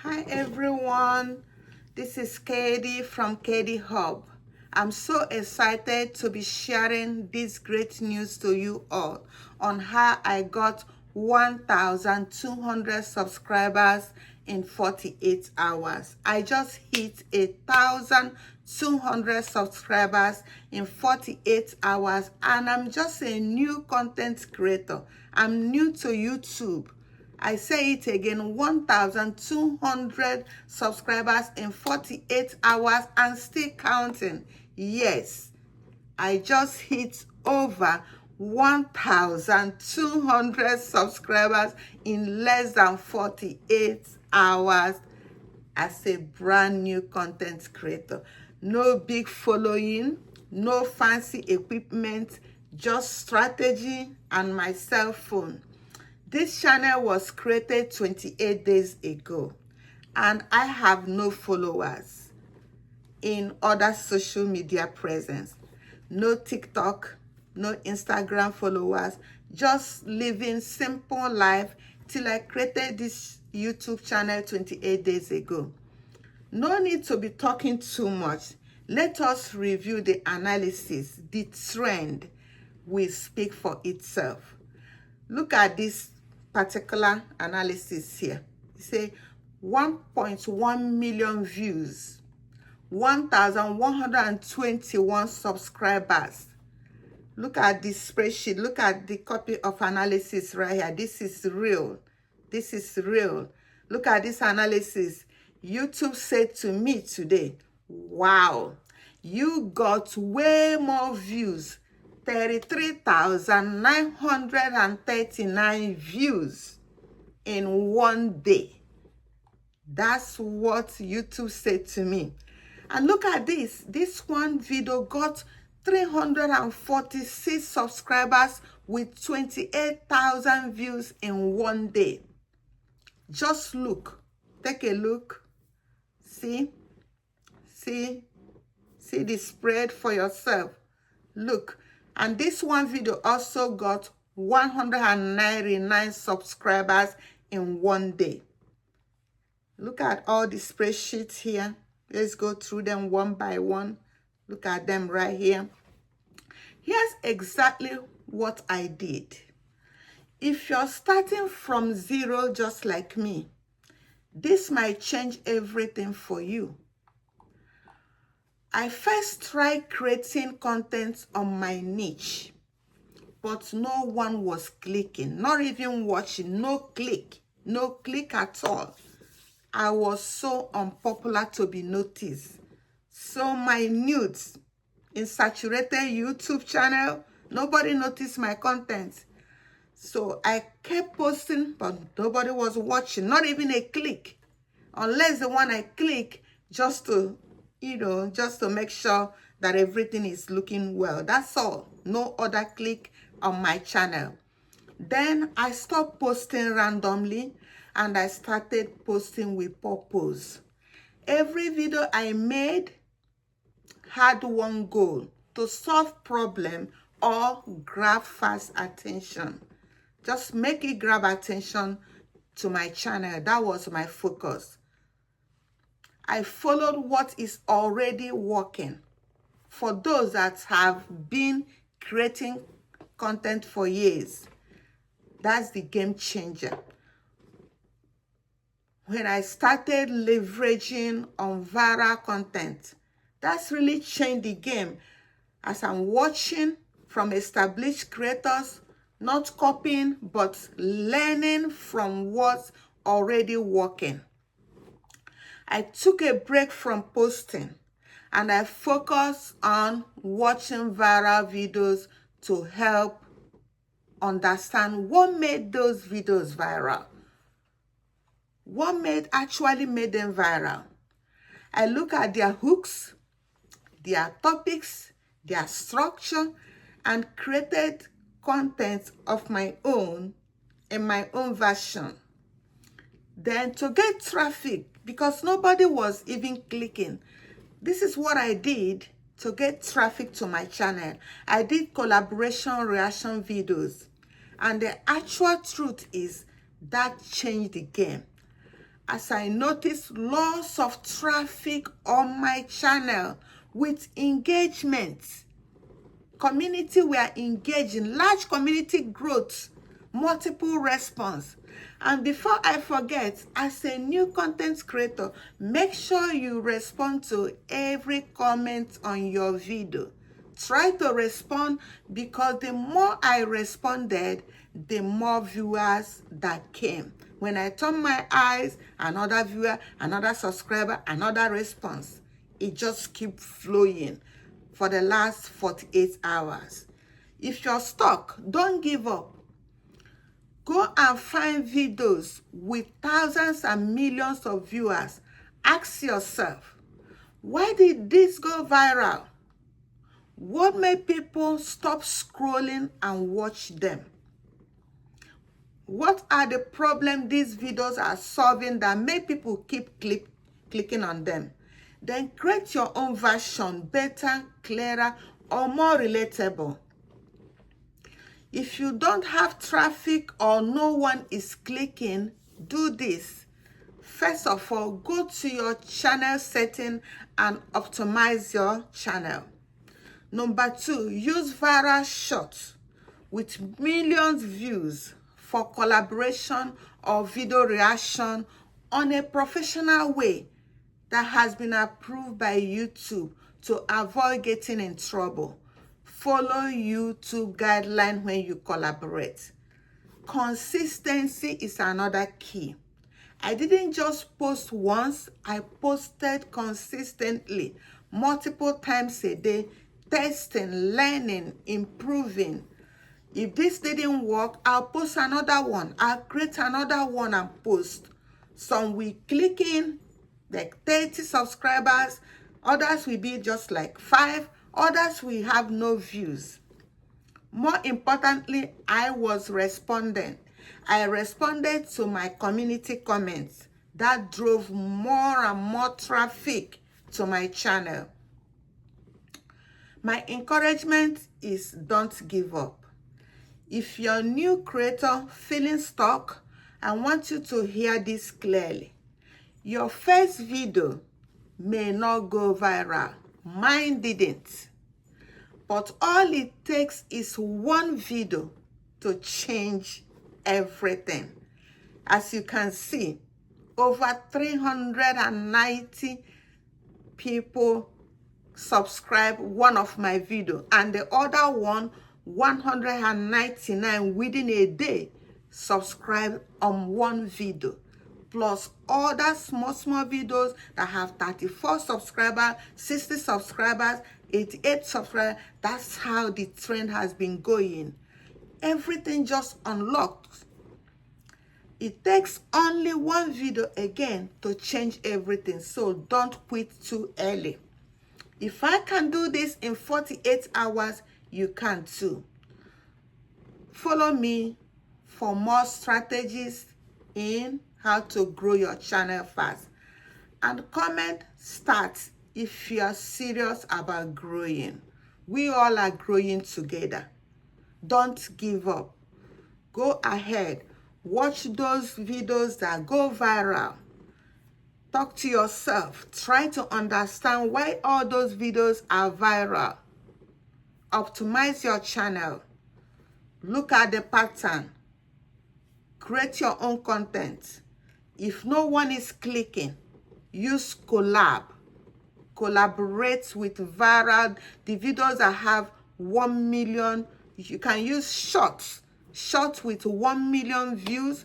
Hi everyone, this is Katie from Katie Hub. I'm so excited to be sharing this great news to you all on how I got 1,200 subscribers in 48 hours. I just hit 1,200 subscribers in 48 hours and I'm just a new content creator. I'm new to YouTube. I say it again, 1,200 subscribers in 48 hours and still counting. Yes, I just hit over 1,200 subscribers in less than 48 hours as a brand new content creator. No big following, no fancy equipment, just strategy and my cell phone. This channel was created 28 days ago and I have no followers in other social media presence. No TikTok, no Instagram followers, just living simple life till I created this YouTube channel 28 days ago. No need to be talking too much. Let us review the analysis. The trend will speak for itself. Look at this particular analysis here. You say 1.1 million views, 1,121 subscribers. Look at this spreadsheet. Look at the copy of analysis right here. This is real. This is real. Look at this analysis. YouTube said to me today, wow, you got way more views. 33,939 views in one day. That's what YouTube said to me. And look at this. This one video got 346 subscribers with 28,000 views in one day. Just look. Take a look. See the spread for yourself. Look. And this one video also got 199 subscribers in one day. Look at all the spreadsheets here. Let's go through them one by one. Look at them right here. Here's exactly what I did. If you're starting from zero just like me, this might change everything for you. I first tried creating content on my niche, but no one was clicking, not even watching, no click at all. I was so unpopular to be noticed. So my nudes in saturated YouTube channel, nobody noticed my content. So I kept posting, but nobody was watching, not even a click. Unless the one I click just to make sure that everything is looking well. That's all. No other click on my channel. Then I stopped posting randomly and I started posting with purpose. Every video I made had one goal: to solve problem or grab fast attention. Just make it grab attention to my channel. That was my focus. I followed what is already working. For those that have been creating content for years, that's the game changer. When I started leveraging on viral content, that's really changed the game. As I'm watching from established creators, not copying, but learning from what's already working. I took a break from posting and I focused on watching viral videos to help understand what made those videos viral. What actually made them viral. I look at their hooks, their topics, their structure, and created content of my own in my own version. Then to get traffic, because nobody was even clicking, this is what I did to get traffic to my channel. I did collaboration reaction videos, and the actual truth is that changed the game. as I notice lots of traffic on my channel with engagement. Community we are engaging, large community growth, multiple response. And before I forget, as a new content creator, make sure you respond to every comment on your video. Try to respond, because the more I responded, the more viewers that came. When I turn my eyes, another viewer, another subscriber, another response. It just keeps flowing for the last 48 hours. If you're stuck, don't give up. Go and find videos with thousands and millions of viewers. Ask yourself, why did this go viral? What made people stop scrolling and watch them? What are the problems these videos are solving that make people keep clicking on them? Then create your own version, better, clearer, or more relatable. If you don't have traffic or no one is clicking, do this. First of all, go to your channel setting and optimize your channel. Number 2, use viral shots with millions views for collaboration or video reaction on a professional way that has been approved by YouTube to avoid getting in trouble. Follow YouTube guidelines when you collaborate. Consistency is another key. I didn't just post once, I posted consistently, multiple times a day, testing, learning, improving. If this didn't work, I'll post another one. I'll create another one and post. Some will click in, like 30 subscribers. Others will be just like 5. Others will have no views. More importantly, I was responding. I responded to my community comments. That drove more and more traffic to my channel. My encouragement is don't give up. If you're a new creator feeling stuck, I want you to hear this clearly. Your first video may not go viral. Mine didn't. But all it takes is one video to change everything. As you can see, over 390 people subscribe one of my video, and the other one, 199 within a day subscribe on one video, plus other small videos that have 34 subscribers, 60 subscribers, 88 subscribers. That's how the trend has been going. Everything just unlocked. It takes only one video again to change everything, so don't quit too early. If I can do this in 48 hours, you can too. Follow me for more strategies in how to grow your channel fast. And comment start if you are serious about growing. We all are growing together. Don't give up. Go ahead. Watch those videos that go viral. Talk to yourself. Try to understand why all those videos are viral. Optimize your channel. Look at the pattern. Create your own content. If no one is clicking, use collab. Collaborate with viral. The videos that have 1 million, you can use shorts. Shorts with 1 million views,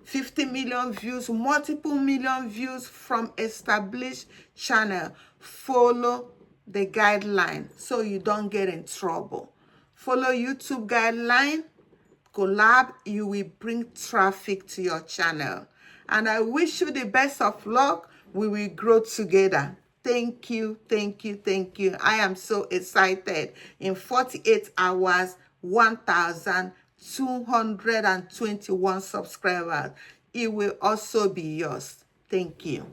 50 million views, multiple million views from established channel. Follow the guideline so you don't get in trouble. Follow YouTube guideline. Collab, you will bring traffic to your channel. And I wish you the best of luck. We will grow together. Thank you, thank you, thank you. I am so excited. In 48 hours, 1,221 subscribers. It will also be yours. Thank you.